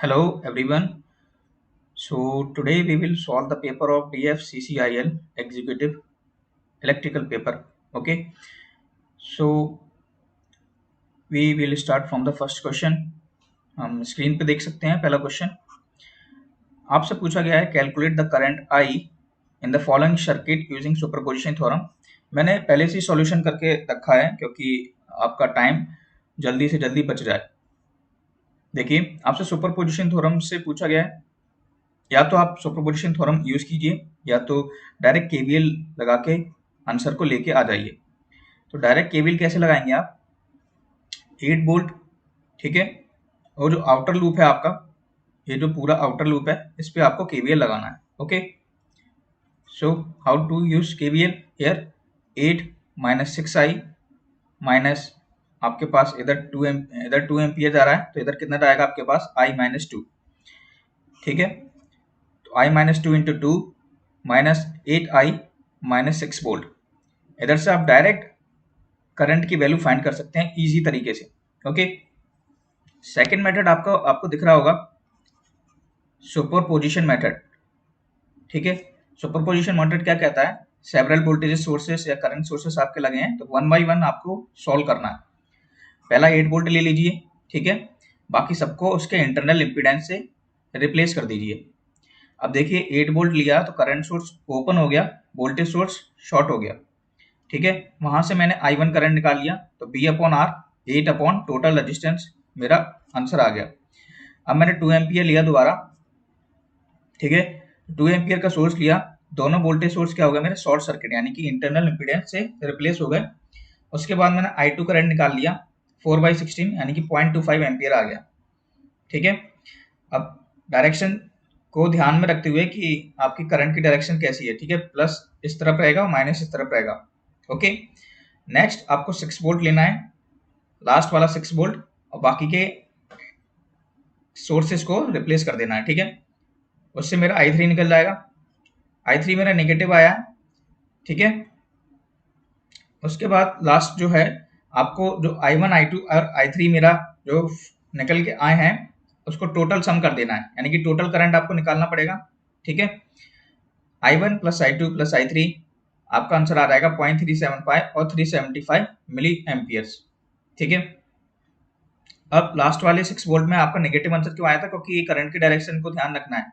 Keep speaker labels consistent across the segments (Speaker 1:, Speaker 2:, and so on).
Speaker 1: Hello everyone. So today we will solve the paper of DFCCIL Executive Electrical paper. Okay. So we will start from the first question. हम screen पे देख सकते हैं पहला question आपसे पूछा गया है calculate the current I in the following circuit using superposition theorem. मैंने पहले से सॉल्यूशन करके रखा है क्योंकि आपका टाइम जल्दी से जल्दी बच जाए। देखिए आपसे सुपरपोजिशन थ्योरम से पूछा गया है, या तो आप सुपरपोजिशन थ्योरम यूज कीजिए या तो डायरेक्ट केवीएल लगा के आंसर को लेके आ जाइए। तो डायरेक्ट केवीएल कैसे लगाएंगे आप? 8 वोल्ट, ठीक है, और जो आउटर लूप है आपका, ये जो पूरा आउटर लूप है इस पे आपको केवीएल लगाना है। Okay, so how to use KVL here? 8 minus 6i minus आपके पास इधर 2 एम्पियर जा रहा है तो इधर कितना जाएगा आपके पास? i माइनस 2, ठीक है। तो i minus 2 into 2 minus 8i minus 6 volt. इधर से आप डायरेक्ट करंट की वैल्यू फाइंड कर सकते हैं इजी तरीके से। ओके, सेकंड मेथड आपको आपको दिख रहा होगा सुपरपोजिशन मेथड, ठीक है। सुपरपोजिशन मेथड क्या कहता है? सेवरल वोल्टेज सोर्सेस या करंट सोर्सेस आपके लगे हैं तो वन बाय वन आपको सॉल्व करना है। पहला 8 वोल्ट ले लीजिए, ठीक है, बाकी सबको उसके इंटरनल इम्पीडेंस से रिप्लेस कर दीजिए। अब देखिए 8 वोल्ट लिया तो करंट सोर्स ओपन हो गया, वोल्टेज सोर्स शॉर्ट हो गया, ठीक है। वहां से मैंने I1 करंट निकाल लिया तो B upon R 8 upon total resistance मेरा आंसर आ गया। अब मैंने 2 एम्पियर लिया दोबारा, ठीक है, 2 एम्पियर का सोर्स लिया, दोनों वोल्टेज सोर्स क्या हो गया मेरे? शॉर्ट सर्किट, यानी कि इंटरनल इम्पीडेंस से रिप्लेस हो गए। उसके बाद मैंने I2 करंट निकाल लिया 4/16 यानी कि 0.25 एम्पियर आ गया, ठीक है। अब डायरेक्शन को ध्यान में रखते हुए कि आपकी करंट की डायरेक्शन कैसी है, ठीक है, प्लस इस तरफ रहेगा, माइनस इस तरफ रहेगा। ओके, नेक्स्ट आपको 6 वोल्ट लेना है, लास्ट वाला 6 वोल्ट, और बाकी के सोर्सेस को रिप्लेस कर देना है, ठीक है। उससे मेरा I3 निकल जाएगा, I3 मेरा नेगेटिव आया, ठीक है। उसके बाद लास्ट जो है आपको जो I1 I2 और I3 मेरा जो निकल के आए हैं उसको टोटल सम कर देना है, यानी कि टोटल करंट आपको निकालना पड़ेगा, ठीक है। I1 plus I2 plus I3 आपका आंसर आ जाएगा 0.375 और 375 मिली एम्पियर्स, ठीक है। अब लास्ट वाले 6 वोल्ट में आपका नेगेटिव आंसर क्यों आया था? क्योंकि करंट की डायरेक्शन को ध्यान रखना है,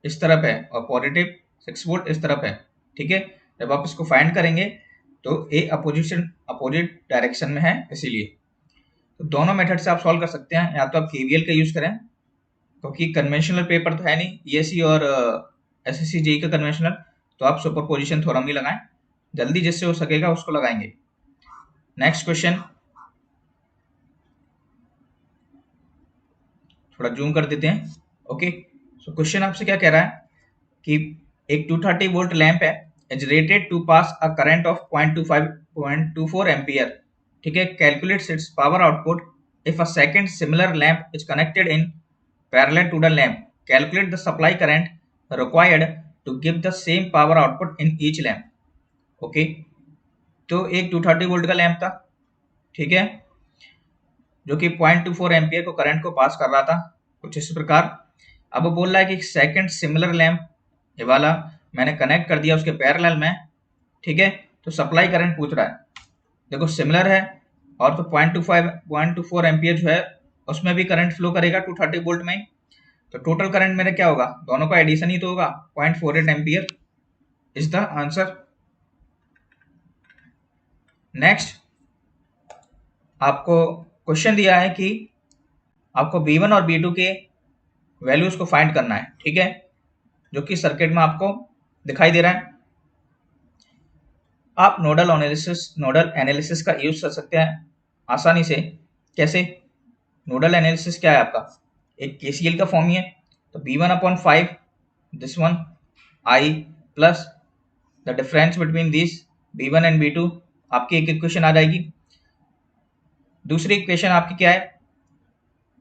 Speaker 1: इस तरफ है और पॉजिटिव 6 वोल्ट इस तरफ है, ठीक है। जब आप इसको फाइंड करेंगे तो ए अपोजिट डायरेक्शन में है, इसीलिए। तो दोनों मेथड से आप सॉल्व कर सकते हैं, या तो आप केवीएल का यूज करें क्योंकि कन्वेंशनल पेपर तो है नहीं, ईएससी और एसएससी जेई का कन्वेंशनल, तो आप सुपरपोजिशन थ्योरम ही लगाएं, जल्दी जिससे हो सकेगा उसको लगाएंगे। नेक्स्ट क्वेश्चन, थोड़ा जूम कर देते हैं। ओके, सो क्वेश्चन आपसे क्या कह रहा है कि एक 230 वोल्ट लैंप है, is rated to pass a current of 0.24 ampere, ठीक है। Calculates its power output if a second similar lamp is connected in parallel to the lamp, calculate the supply current required to give the same power output in each lamp. Okay, तो एक 230 volt का lamp था, ठीक है, जो कि 0.24 ampere को current को पास कर रहा था कुछ इस प्रकार। अब वो बोल रहा है कि सेकंड सिमिलर लैंप ये वाला मैंने कनेक्ट कर दिया उसके पैरेलल में, ठीक है, तो सप्लाई करंट पूछ रहा है। देखो सिमिलर है और तो 0.24 एम्पियर जो है उसमें भी करंट फ्लो करेगा 230 वोल्ट में ही, तो टोटल करंट मेरा क्या होगा? दोनों का एडिशन ही तो होगा, 0.48 ampere is the answer. Next आपको क्वेश्चन दिया है कि आपको B1 और B2 के वैल्यूज को फाइंड करना है, ठीक है, जो कि सर्किट में आपको दिखाई दे रहा है। आप नोडल एनालिसिस का यूज कर सकते हैं आसानी से। कैसे? नोडल एनालिसिस क्या है आपका? एक केसीएल का फॉर्म ही है, तो B1/5 this one I plus the difference between this B1 and B2, आपकी एक इक्वेशन आ जाएगी। दूसरी इक्वेशन आपकी क्या है?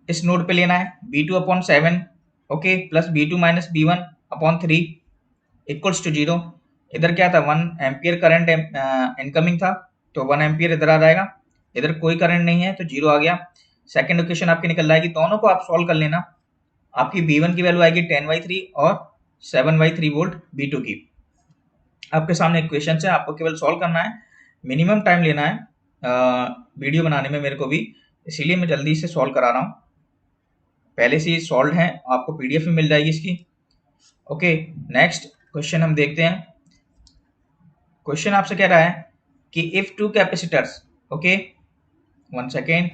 Speaker 1: इस नोड पे लेना है B2/7, okay, plus B2 minus B1/3 equals to 0। इधर क्या था? 1 एम्पियर करंट इनकमिंग था, तो 1 एम्पियर इधर आ जाएगा, इधर कोई करंट नहीं है तो 0 आ गया। सेकंड इक्वेशन आपकी निकल जाएगी, दोनों को आप सॉल्व कर लेना, आपकी V1 की वैल्यू आएगी 10/3 और 7/3 वोल्ट V2 की। आपके सामने एक क्वेश्चन है, आपको केवल सॉल्व करना है, मिनिमम टाइम लेना है वीडियो बनाने में मेरे को भी, इसीलिए मैं जल्दी से सॉल्व करा रहा हूँ। पहले से ही सॉल्व है, आपको पीडीएफ में मिल जाएगी इसकी। ओके, नेक्स्ट क्वेश्चन हम देखते हैं। क्वेश्चन आपसे कह रहा है कि if two capacitors, okay 1 second,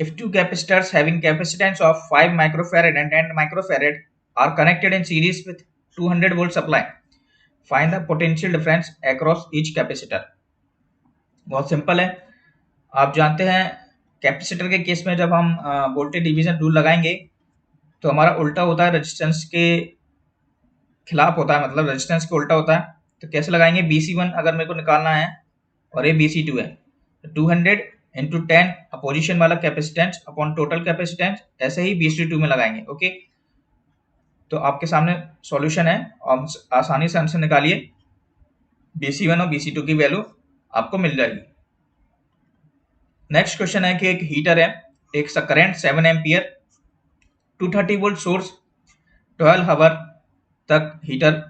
Speaker 1: if two capacitors having capacitance of 5 microfarad and 10 microfarad are connected in series with 200 volt supply, find the potential difference across each capacitor। बहुत simple है, आप जानते हैं कैपेसिटर के केस में जब हम voltage division rule लगाएंगे तो हमारा उल्टा होता है, रेजिस्टेंस के खिलाफ होता है, मतलब रेजिस्टेंस के उल्टा होता है। तो कैसे लगाएंगे, BC1 अगर मेरे को निकालना है और ये BC2 है, तो 200 इंटू 10 अपोजिशन वाला कैपेसिटेंस अपॉन टोटल कैपेसिटेंस, ऐसे ही BC2 में लगाएंगे। ओके, तो आपके सामने सॉल्यूशन है, और आसानी से आंसर निकालिए, BC1 और BC2 की वैल्यू आपको मिल जाएगी। नेक्स्ट क्वेश्चन है कि एक हीटर है, takes a current 7 ampere, 230 volt source, 12 hour तक हीटर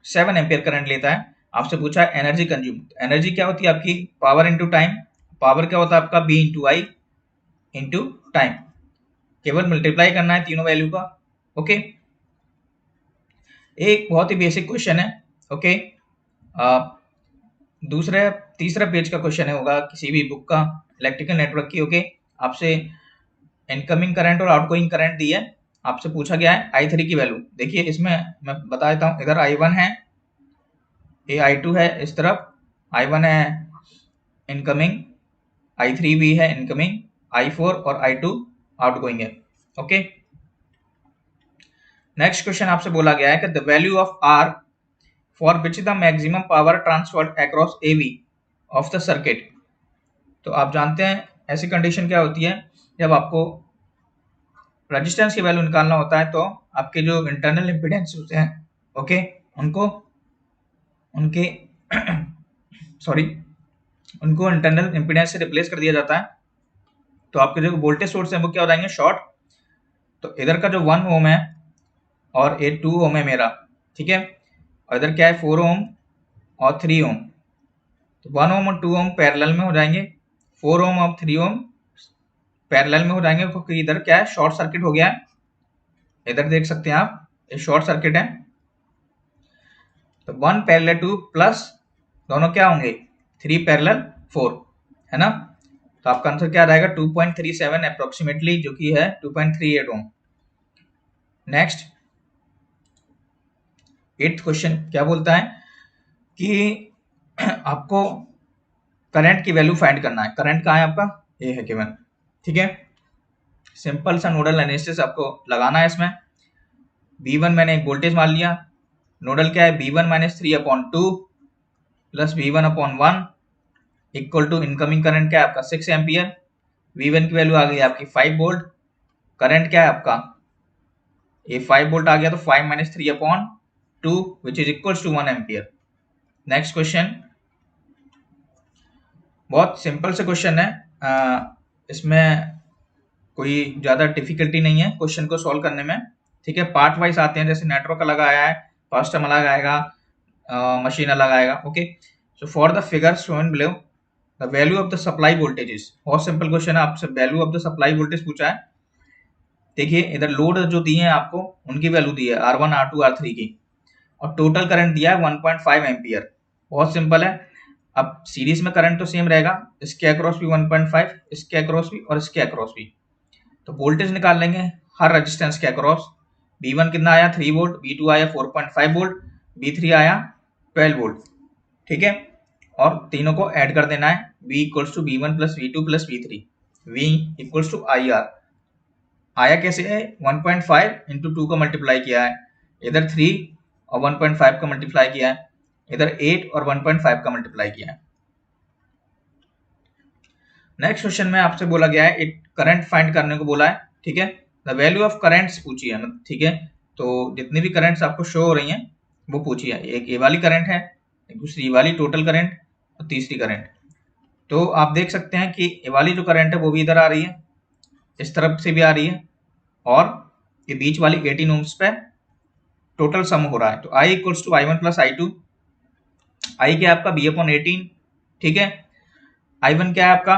Speaker 1: 7 एम्पियर करंट लेता है। आपसे पूछा है एनर्जी कंज्यूम। एनर्जी क्या होती है आपकी, पावर इंटू टाइम। पावर क्या होता है आपका, B इंटू आई इंटू टाइम। केवल मल्टीप्लाई करना है तीनों वैल्यू का। ओके, एक बहुत ही बेसिक क्वेश्चन है। ओके, तीसरा पेज का क्वेश्चन है, होगा किसी भी बुक का, इलेक्ट्रिकल नेटवर्क की। ओके, आपसे इनकमिंग करंट और आउटगोइंग करंट दी है, आपसे पूछा गया है I3 की वैल्यू। देखिए इसमें मैं बता देता हूँ, इधर I1 है, ये I2 है, इस तरफ I1 है इनकमिंग, I3 भी है इनकमिंग, I4 और I2 आउटगोइंग है। ओके, नेक्स्ट क्वेश्चन आपसे बोला गया है कि the value of R for which the maximum power transferred across AV of the circuit. तो आप जानते हैं ऐसी कंडीशन क्या होती है, जब आपको रेजिस्टेंस की वैल्यू निकालना होता है तो आपके जो इंटरनल इम्पीडेंस होते हैं, ओके, उनके सॉरी उनको इंटरनल इम्पीडेंस से रिप्लेस कर दिया जाता है। तो आपके जो वोल्टेज सोर्स है वो क्या हो जाएंगे, शॉर्ट। तो इधर का जो 1 ओम है और ये 2 ओम है मेरा, ठीक है, और इधर क्या है 4 ओम और 3 ओम। तो 1 ओम और 2 ओम पैरेलल में हो जाएंगे, 4 ओम और 3 ओम पैरेलल में हो जाएंगे, क्योंकि इधर क्या है, शॉर्ट सर्किट हो गया है। इधर देख सकते हैं आप, ये शॉर्ट सर्किट है। तो 1 पैरेलल 2 प्लस दोनों क्या होंगे, 3 पैरेलल 4, है ना। तो आपका आंसर क्या रहेगा, 2.37 अप्रोक्सीमेटली, जो कि है 2.38 ओम। नेक्स्ट 8th क्वेश्चन क्या बोलता है कि आपको करंट की वैल्यू फाइंड करना है। करंट कहाँ है आपका, ये है केवल, ठीक है। सिंपल सा नोडल एनालिसिस आपको लगाना है इसमें। V1 मैंने एक वोल्टेज मान लिया, नोडल क्या है, V1 minus 3/2 plus V1/1 equal to incoming current क्या है आपका 6 एम्पियर। V1 की वैल्यू आ गई आपकी 5 वोल्ट, करंट क्या है आपका, ये 5 वोल्ट आ गया, तो 5 minus 3/2 which is equal to 1 ampere. Next question, बहुत सिंपल से क्वेश्चन है, इसमें कोई ज़्यादा डिफिकल्टी नहीं है क्वेश्चन को सॉल्व करने में, ठीक है। पार्ट वाइज आते हैं, जैसे नेटवर्क अलग आया है, फर्स्ट टर्म अलग आएगा, मशीन अलग आएगा। Okay, so for the figure shown below the value of the supply voltages. बहुत सिंपल क्वेश्चन है, आपसे value of the supply voltage पूछा है। देखिए इधर लोड जो दिए हैं आपको, उनकी वैल्यू दी है R1 R2 R3 की, और टोटल करंट दिया है 1.5 एम्पियर। बहुत सिंपल है, अब सीरीज में करंट तो सेम रहेगा, इसके अक्रॉस भी 1.5, इसके अक्रॉस भी और इसके अक्रॉस भी। तो वोल्टेज निकाल लेंगे हर रेजिस्टेंस के अक्रॉस। V1 कितना आया 3 वोल्ट, V2 आया 4.5 वोल्ट, V3 आया 12 वोल्ट, ठीक है। और तीनों को ऐड कर देना है, V equals to V1 plus V2 plus V3, V equals to IR। आया कैसे है, 1.5 इंटू 2 का मल्टीप्लाई किया है, इधर 3 और 1.5 का मल्टीप्लाई किया है, इधर 8 और 1.5 का मल्टीप्लाई किया है। नेक्स्ट क्वेश्चन में आपसे बोला गया है एक करंट फाइंड करने को बोला है, ठीक है। द वैल्यू ऑफ करंट्स पूछी है, ठीक है। तो जितनी भी करंट्स आपको शो हो रही हैं वो पूछी है, एक ये वाली करंट है, एक दूसरी वाली टोटल करंट, और तीसरी करंट। तो आप देख सकते हैं कि ये वाली जो करंट है वो भी इधर आ रही है, इस तरफ से भी आ रही है, और ये बीच वाली 18 ओम्स पे टोटल सम हो रहा है। तो I equals to I1 plus I2। I क्या है आपका B अपॉन 18, ठीक है। I1 क्या है आपका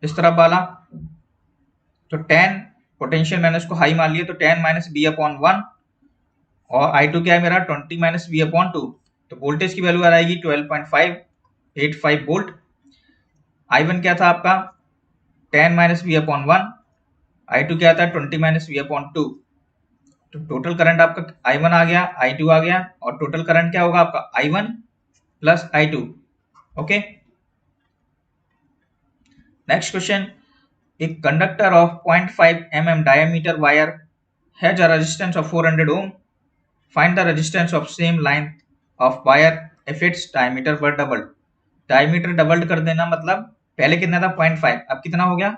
Speaker 1: इस तरफ वाला, तो 10 पोटेंशियल मैंने उसको हाई मान लिया, तो 10 माइनस बी अपॉन 1, और I2 क्या है मेरा 20 माइनस बी अपॉन 2। तो वोल्टेज की वैल्यू आ जाएगी 12.585 वोल्ट। I1 क्या था आपका 10 माइनस बी अपॉन 1, I2 क्या था 20 माइनस बी अपॉन 2। तो टोटल करंट आपका I1 आ गया, I2 आ गया, और टोटल करंट क्या होगा आपका I1 plus I2। Okay, next question. A conductor of 0.5 mm diameter wire has a resistance of 400 ohm. Find the resistance of same length of wire if its diameter were doubled. Diameter doubled कर देना मतलब पहले कितना था 0.5, अब कितना हो गया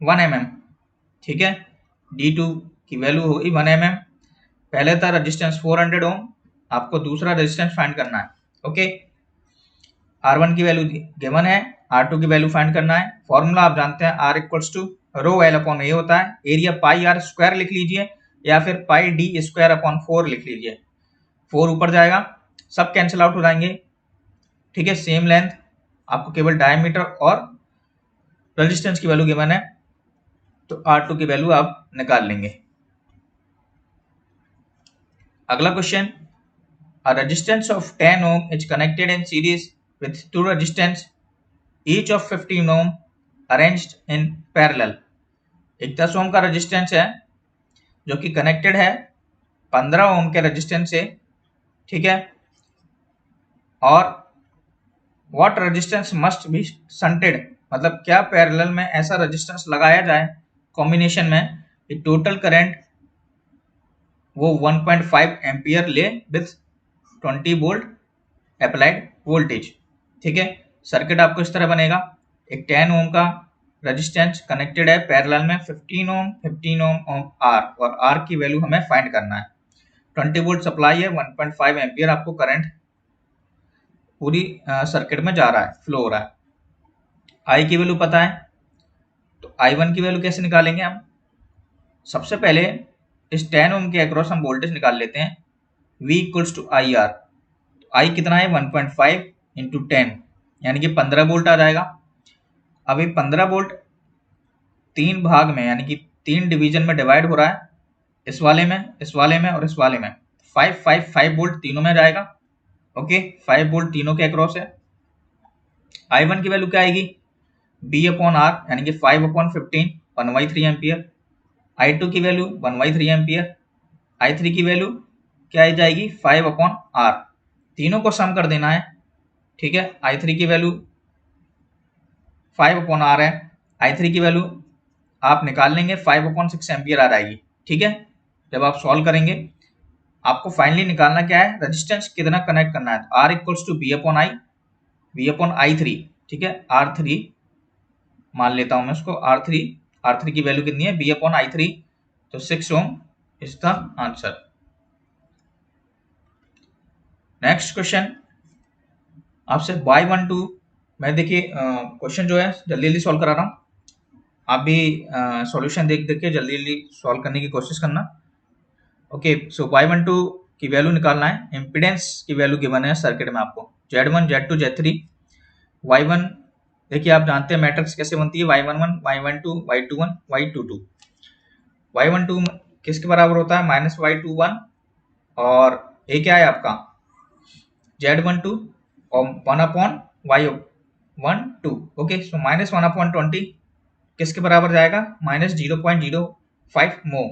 Speaker 1: 1 mm, ठीक है। D2 की वैल्यू होगी 1 mm। पहले था रेजिस्टेंस 400 ओम, आपको दूसरा रेजिस्टेंस फाइंड करना है। ओके, R1 की वैल्यू गिवन है, R2 की वैल्यू फाइंड करना है। फॉर्मूला आप जानते हैं, R equals to rho L upon A होता है। एरिया पाई आर स्क्वायर लिख लीजिए, या फिर पाई डी स्क्वायर अपॉन 4 लिख लीजिए। 4 ऊपर जाएगा, सब कैंसिल आउट हो जाएंगे, ठीक है। सेम लेंथ, आपको केवल डायमीटर और रेजिस्टेंस की वैल्यू गिवन है, तो R2 की वैल्यू आप निकाल लेंगे। अगला question, a resistance of 10 ohm is connected in series with two resistance each of 15 ohm arranged in parallel। एक 10 ओम का रेजिस्टेंस है जो कि कनेक्टेड है 15 ओम के रेजिस्टेंस से, ठीक है। और what resistance must be shunted, मतलब क्या पैरेलल में ऐसा रेजिस्टेंस लगाया जाए कॉम्बिनेशन में कि टोटल करंट वो 1.5 एम्पियर ले विथ 20 वोल्ट अप्लाइड वोल्टेज, ठीक है। सर्किट आपको इस तरह बनेगा, एक 10 ओम का रेजिस्टेंस कनेक्टेड है पैरेलल में 15 ओम 15 ओम आर, और आर की वैल्यू हमें फाइंड करना है। 20 वोल्ट सप्लाई है, 1.5 एम्पियर आपको करंट पूरी सर्किट में जा रहा है, फ्लो हो रहा है। आई की वैल्यू पता है, तो I1 की वैल्यू कैसे निकालेंगे हम। सबसे पहले इस 10 ओम के अक्रॉस हम वोल्टेज निकाल लेते हैं, V equals to I R. I कितना है 1.5 इंटू 10, यानी कि 15 वोल्ट आ जाएगा। अब ये 15 वोल्ट 3 भाग में, यानी कि 3 डिवीजन में डिवाइड हो रहा है, इस वाले में, इस वाले में और इस वाले में। 5 वोल्ट तीनों में जाएगा। ओके, 5 वोल्ट तीनों के अक्रॉस है। I1 की वैल्यू क्या आएगी B अपॉन आर, यानी कि 5 अपॉन 15 1/3 एम्पियर। I2 की वैल्यू 1/3 एम्पियर। I3 की वैल्यू क्या आ जाएगी 5 अपॉन आर। तीनों को सम कर देना है, ठीक है। I3 की वैल्यू 5 अपॉन आर है, I3 की वैल्यू आप निकाल लेंगे 5 अपॉन 6 एम्पियर आ जाएगी, ठीक है। जब आप सॉल्व करेंगे आपको फाइनली निकालना क्या है, रेजिस्टेंस कितना कनेक्ट करना है। R equals to B upon I, B upon I3, ठीक है। R3 मान लेता हूं मैं उसको, R3 की वैल्यू कितनी है B अपॉन I3, तो 6 ohm is the answer. Next question आपसे Y12 मैं देखिए क्वेश्चन जो है जल्दी जल्दी सॉल्व करा रहा हूँ, आप भी सॉल्यूशन देख देख के जल्दी जल्दी सॉल्व करने की कोशिश करना। ओके, सो Y12 की वैल्यू निकालना है। इम्पीडेंस की वैल्यू गिवन है सर्किट में आपको, Z1 Z2 Z3। Y1 देखिए आप जानते हैं मैट्रिक्स कैसे बनती है, Y11 Y12 Y21 Y22। Y12 किसके बराबर होता है -Y21, और ये क्या है आपका Z12 और 1 अपॉन Y12। ओके, सो -1/20 किसके बराबर जाएगा -0.05 मो।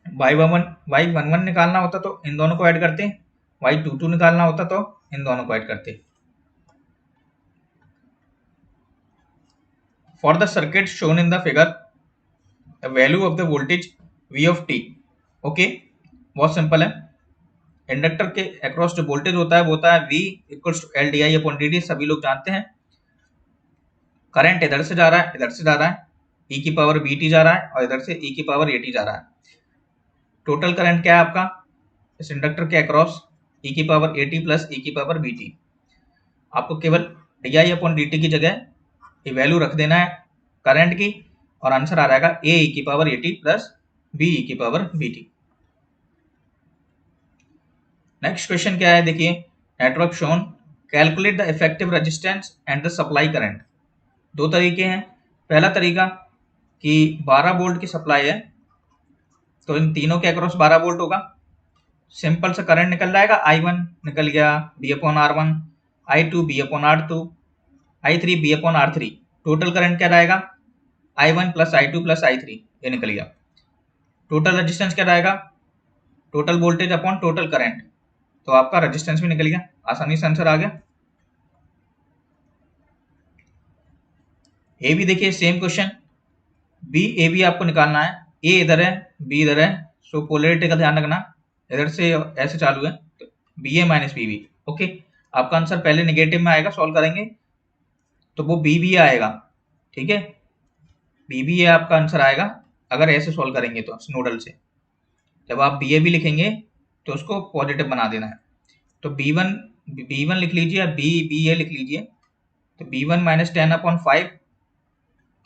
Speaker 1: Y11 निकालना होता तो इन दोनों को ऐड करते, Y22 निकालना होता तो इन दोनों को ऐड करते। For the circuit shown in the figure the value of the voltage V of t। Okay, बहुत सिंपल है। इंडक्टर के अक्रॉस जो वोल्टेज होता है वो होता है V equals to L di upon dt, सभी लोग जानते हैं। करंट इधर से जा रहा है, इधर से जा रहा है, e की पावर bt जा रहा है, और इधर से e की पावर at जा रहा है। टोटल करंट क्या है आपका इस इंडक्टर के अक्रॉस e की पावर at प्लस e की पावर bt। आपको केवल di अपॉन dt की जगह ये वैल्यू रख देना है करंट की, और आंसर आ जाएगा ए ई की power A T plus B e की power B T. Next question क्या है, देखिए, network shown, calculate the effective resistance and the supply current. दो तरीके हैं। पहला तरीका कि 12 वोल्ट की सप्लाई है, तो इन तीनों के अक्रॉस 12 वोल्ट होगा। सिंपल सा करंट निकल जाएगा, I1 निकल गया B upon R one, I2 B upon R two, I3 B upon R three. Total current क्या रहेगा, I1 plus I2 plus I3, ये निकल गया। टोटल रेजिस्टेंस क्या रहेगा, total voltage upon total current, तो आपका रेजिस्टेंस भी निकल गया, आसानी से आंसर आ गया। ए भी देखिए सेम क्वेश्चन, बी ए भी आपको निकालना है, ए इधर है बी इधर है, सो पोलैरिटी का ध्यान रखना, इधर से ऐसे चालू है, तो बी ए माइनस बी बी। ओके, आपका आंसर पहले नेगेटिव में आएगा, सॉल्व करेंगे तो वो बी बी आएगा, ठीक है, बी बी ए आपका आंसर आएगा अगर ऐसे सॉल्व करेंगे तो नोडल से। जब आप बी ए भी लिखेंगे तो उसको पॉजिटिव बना देना है, तो बी वन लिख लीजिए, बी बी ए लिख लीजिए, तो बी वन माइनस 10/5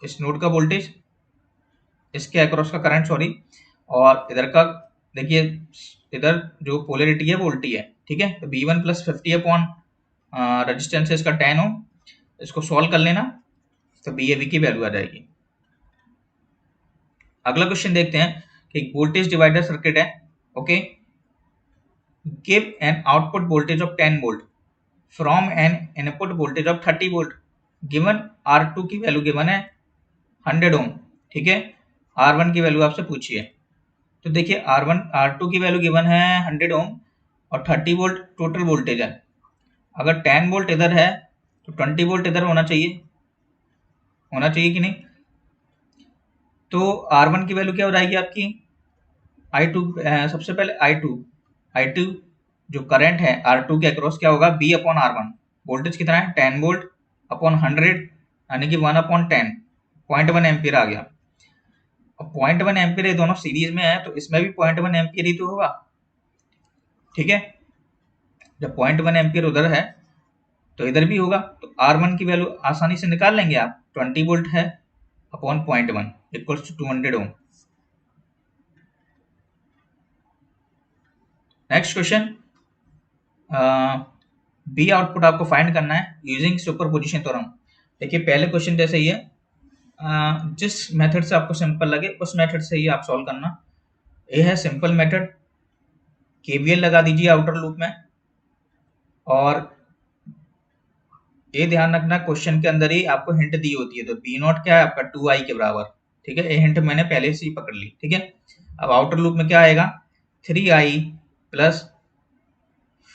Speaker 1: इस नोड का वोल्टेज, इसके अक्रॉस का करंट सॉरी, और इधर का देखिए, इधर जो पोलैरिटी है वो उल्टी है, ठीक है, तो B one plus 50 upon resistance है इसका 10 ओम, इसको सॉल्व कर लेना तो बी ए बी की वैल्यू आ जाएगी। अगला क्वेश्चन देखते हैं कि वोल्टेज डिवाइडर सर्किट है, okay, give an output voltage of 10 volt from an input voltage of 30 volt, given R2 की वैल्यू गिवन है 100 ओम, ठीक है, R1 की वैल्यू आपसे पूछिए। तो देखिए R2 की वैल्यू गिवन है 100 ओम और 30 वोल्ट टोटल वोल्टेज है। अगर 10 वोल्ट इधर है तो 20 वोल्ट इधर होना चाहिए कि नहीं। तो R1 की वैल्यू क्या हो जाएगी आपकी, I2, सबसे पहले I2 जो करंट है R2 के अक्रॉस क्या होगा, B अपॉन R1, वोल्टेज कितना है 10 वोल्ट अपॉन 100 यानी कि 1/10, 0.1 एम्पियर आ गया। अब 0.1 एम्पियर ये दोनों सीरीज में है तो इसमें भी 0.1 एम्पियर ही तो होगा, ठीक है, जब 0.1 एम्पियर उधर है तो इधर भी होगा, तो R1 की वैल्यू आसानी से निकाल लेंगे आप, 20 वोल्ट है upon 0.1 equals to 200 ohm. Next question, B output आपको फाइंड करना है यूजिंग सुपरपोजिशन थ्योरम। देखिए पहले क्वेश्चन जैसे ही है, जिस मेथड से आपको सिंपल लगे उस मेथड से ही आप सॉल्व करना। ये है सिंपल मेथड, केवीएल लगा दीजिए आउटर लूप में, और ये ध्यान रखना क्वेश्चन के अंदर ही आपको हिंट दी होती है, तो बी नॉट क्या है आपका 2i के बराबर, ठीक है, ये हिंट मैंने पहले से ही पकड़ ली, ठीक है। अब आउटर लूप में क्या आएगा, 3i plus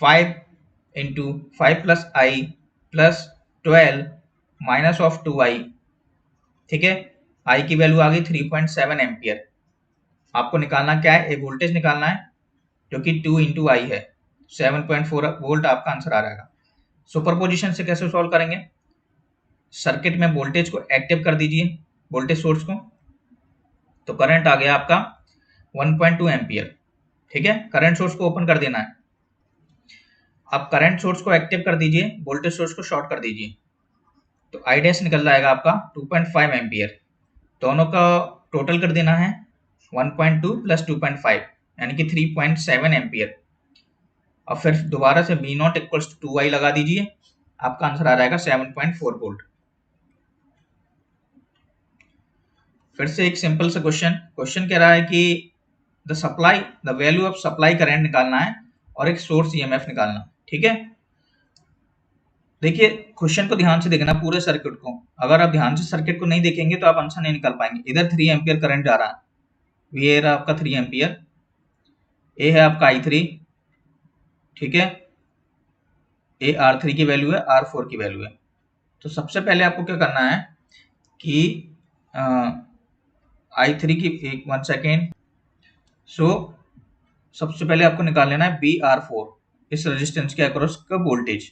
Speaker 1: 5 into 5 plus I plus 12 minus of 2i, ठीक है, आई की वैल्यू आ गई 3.7 एम्पियर। आपको निकालना क्या है, एक वोल्टेज निकालना है जो कि 2 इंटू आई है, 7.4 वोल्ट आपका आंसर आ जाएगा। सुपरपोजिशन से कैसे सॉल्व करेंगे, सर्किट में वोल्टेज को एक्टिव कर दीजिए, वोल्टेज सोर्स को, तो करंट आ गया आपका 1.2 एम्पियर, ठीक है, करंट सोर्स को ओपन कर देना है। आप करंट सोर्स को एक्टिव कर दीजिए, वोल्टेज सोर्स को शॉर्ट कर दीजिए, तो आई डैश निकल जाएगा आपका 2.5 एम्पियर, दोनों का टोटल कर देना है 1.2 प्लस 2.5 यानी कि 3.7 एम्पियर। और फिर दोबारा से B not equals to 2i लगा दीजिए, आपका आंसर आ जाएगा 7.4 वोल्ट। फिर से एक सिंपल सा क्वेश्चन कह रहा है कि the value of supply current निकालना है और एक सोर्स ईएमएफ निकालना, ठीक है। देखिए क्वेश्चन को ध्यान से देखना पूरे सर्किट को, अगर आप ध्यान से सर्किट को नहीं देखेंगे तो आप आंसर नहीं निकाल पाएंगे। इधर 3 एम्पियर करंट जा रहा है, ये रहा आपका 3 एम्पियर, ये है आपका I3, ठीक है, ये R3 की वैल्यू है, R4 की वैल्यू है। तो सबसे पहले आपको क्या करना है कि I3 की वन सेकेंड, सो सबसे पहले आपको निकाल लेना है BR4, इस रेजिस्टेंस के अक्रॉस का वोल्टेज,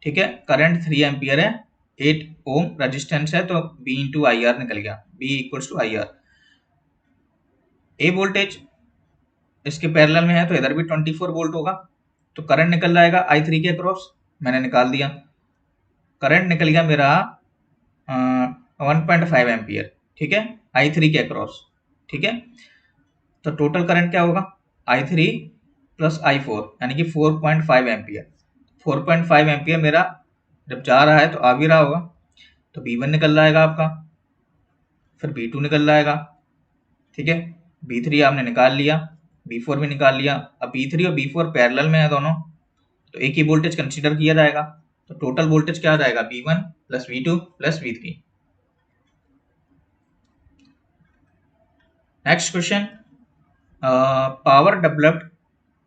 Speaker 1: ठीक है, करंट 3 एम्पियर है, 8 ओम रेजिस्टेंस है, तो B इंटू आई आर निकल गया, B equals to I R. A voltage इसके पैरेलल में है तो इधर भी 24 वोल्ट होगा, तो करंट निकल जाएगा I3 के अक्रॉस, मैंने निकाल दिया, करंट निकल गया मेरा 1.5 एम्पियर, ठीक है, I3 के अक्रॉस। ठीक है, तो टोटल करंट क्या होगा, I3 प्लस I4 यानी कि 4.5 एम्पियर। 4.5 एम्पियर मेरा जब जा रहा है तो आ भी रहा होगा, तो B1 निकल जाएगा आपका, फिर B2 निकल जाएगा। ठीक है, B3 आपने निकाल लिया, B4 भी निकाल लिया। अब B3 और B4 पैरेलल में है दोनों, तो एक ही वोल्टेज कंसीडर किया जाएगा। तो टोटल वोल्टेज क्या आ जाएगा, V1 plus V2 plus V3। Next question, power developed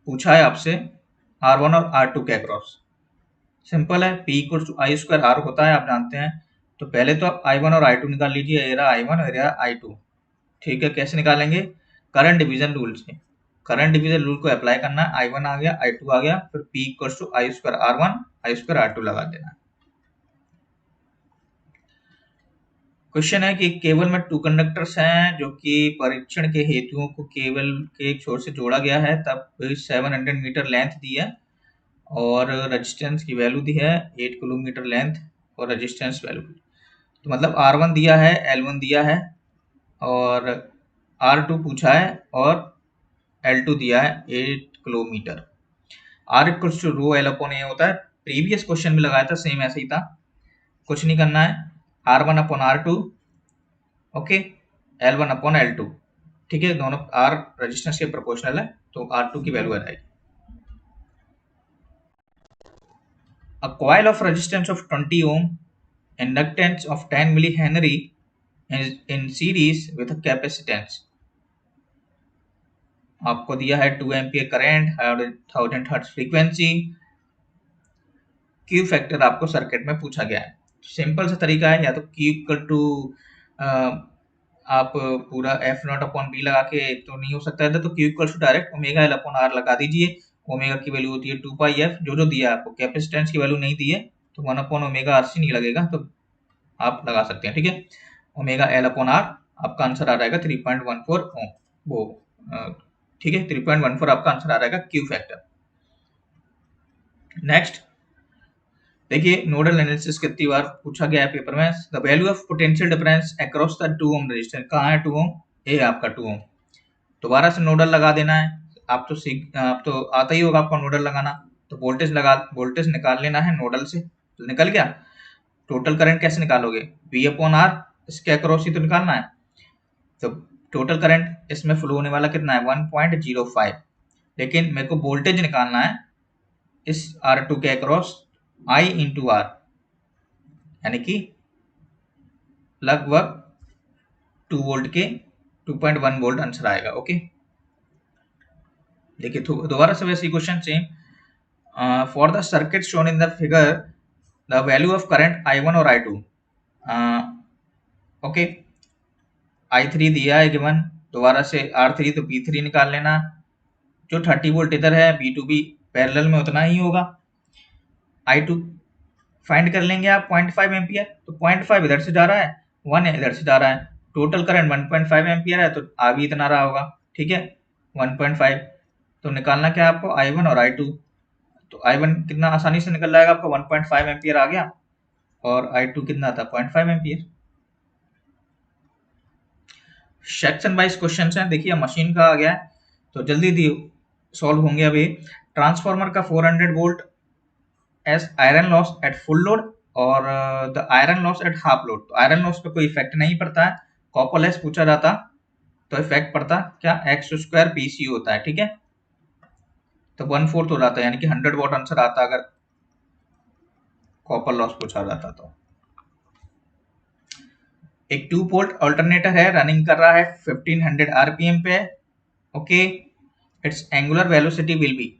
Speaker 1: पूछा है आपसे R1 और R2 के अक्रॉस। सिंपल है, P equal to I square R होता है, आप जानते हैं। तो पहले तो आप I1 और I2 निकाल लीजिए, ये रहा I1 और ये रहा I2। ठीक है, कैसे निकालेंगे, करंट डिवीजन रूल से। करंट डिवीजन रूल को अप्लाई करना है, I1 आ गया, I2 आ गया, फिर P equal to I square R1 I square R2 लगा देना। क्वेश्चन है कि केबल में 2 कंडक्टर्स हैं जो कि परीक्षण के हेतुओं को केबल के एक छोर से जोड़ा गया है, तब 700 मीटर लेंथ दी है और रेजिस्टेंस की वैल्यू दी है 8 किलोमीटर लेंथ और रेजिस्टेंस वैल्यू। तो मतलब R1 दिया है, L1 दिया है और R2 पूछा है और L2 दिया है 8 kilometre. R equals to rho L upon A होता है, प्रीवियस क्वेश्चन में लगाया था, सेम ऐसे ही था, कुछ नहीं करना है। R1 upon R2, okay, L1 upon L2। ठीक है, दोनों R रेजिस्टेंस के प्रोपोर्शनल है, तो R2 की वैल्यू आ जाएगी। A coil of resistance of 20 ohm, inductance of 10 millihenry is in series with a capacitance। आपको दिया है 2 ampere current, 1000 hertz frequency, Q factor आपको सर्किट में पूछा गया है। सिंपल सा तरीका है, या तो क्यू इक्वल टू आप पूरा एफ नॉट अपॉन बी लगा के, तो नहीं हो सकता है, तो Q equal to direct omega L upon R लगा दीजिए। ओमेगा की वैल्यू होती है 2 पाई एफ, जो जो दिया है आपको, कैपेसिटेंस की वैल्यू नहीं दी है तो 1 अपॉन ओमेगा आर सी नहीं लगेगा, तो आप लगा सकते हैं। ठीक है, ओमेगा एल अपॉन आर, आपका आंसर आ जाएगा 3.14 ओम, वो ठीक है, 3.14 आपका आंसर आ जाएगा क्यू फैक्टर। नेक्स्ट देखिए, नोडल एनालिसिस कितनी बार पूछा गया है पेपर में। The value of potential difference across the 2 ohm resistance, कहाँ है 2 ओम, ए आपका 2 ओम। दोबारा से नोडल लगा देना है, आप तो आता ही होगा आपको नोडल लगाना। तो वोल्टेज निकाल लेना है नोडल से, तो निकल गया। टोटल करंट कैसे निकालोगे, V अपॉन आर, इसके अक्रॉस ही तो निकालना है। तो टोटल करंट इसमें फ्लो होने वाला कितना है, 1.05, लेकिन मेरे को वोल्टेज निकालना है इस R2 के अक्रॉस, I इंटू आर, यानी कि लगभग 2 वोल्ट के 2.1 वोल्ट आंसर आएगा। ओके, देखिए दोबारा से वैसे question same. For the circuit shown in the figure, the value of current I1 और I2। ओके, I3 दिया है गिवन, दोबारा से R3 तो B3 निकाल लेना। जो 30 वोल्ट इधर है, B2 भी पैरेलल में उतना ही होगा। I2 फाइंड कर लेंगे आप 0.5 एम्पियर, तो 0.5 इधर से जा रहा है, 1 इधर से जा रहा है, टोटल करंट 1.5 एम्पियर है, तो आ भी इतना रहा होगा। ठीक है, 1.5, तो निकालना क्या है आपको, I1 और I2। तो I1 कितना आसानी से निकल जाएगा आपका, 1.5 एम्पियर आ गया, और I2 कितना था, 0.5 एम्पियर। सेक्शन वाइज क्वेश्चन है, देखिए मशीन का आ गया है, तो जल्दी सॉल्व होंगे अभी। ट्रांसफार्मर का 400 volt as iron loss at full load और the iron loss at half load. तो आयरन लॉस पे कोई इफेक्ट नहीं पड़ता है, कॉपर लॉस पूछा जाता तो इफेक्ट पड़ता क्या, एक्स स्क्वायर पीसी होता है। ठीक है, तो 1/4 हो जाता है, यानी कि 100 वॉट आंसर आता अगर कॉपर लॉस पूछा जाता तो। एक 2 वोल्ट अल्टरनेटर है, रनिंग कर रहा है 1500 आरपीएम पे। Okay, it's angular velocity will be,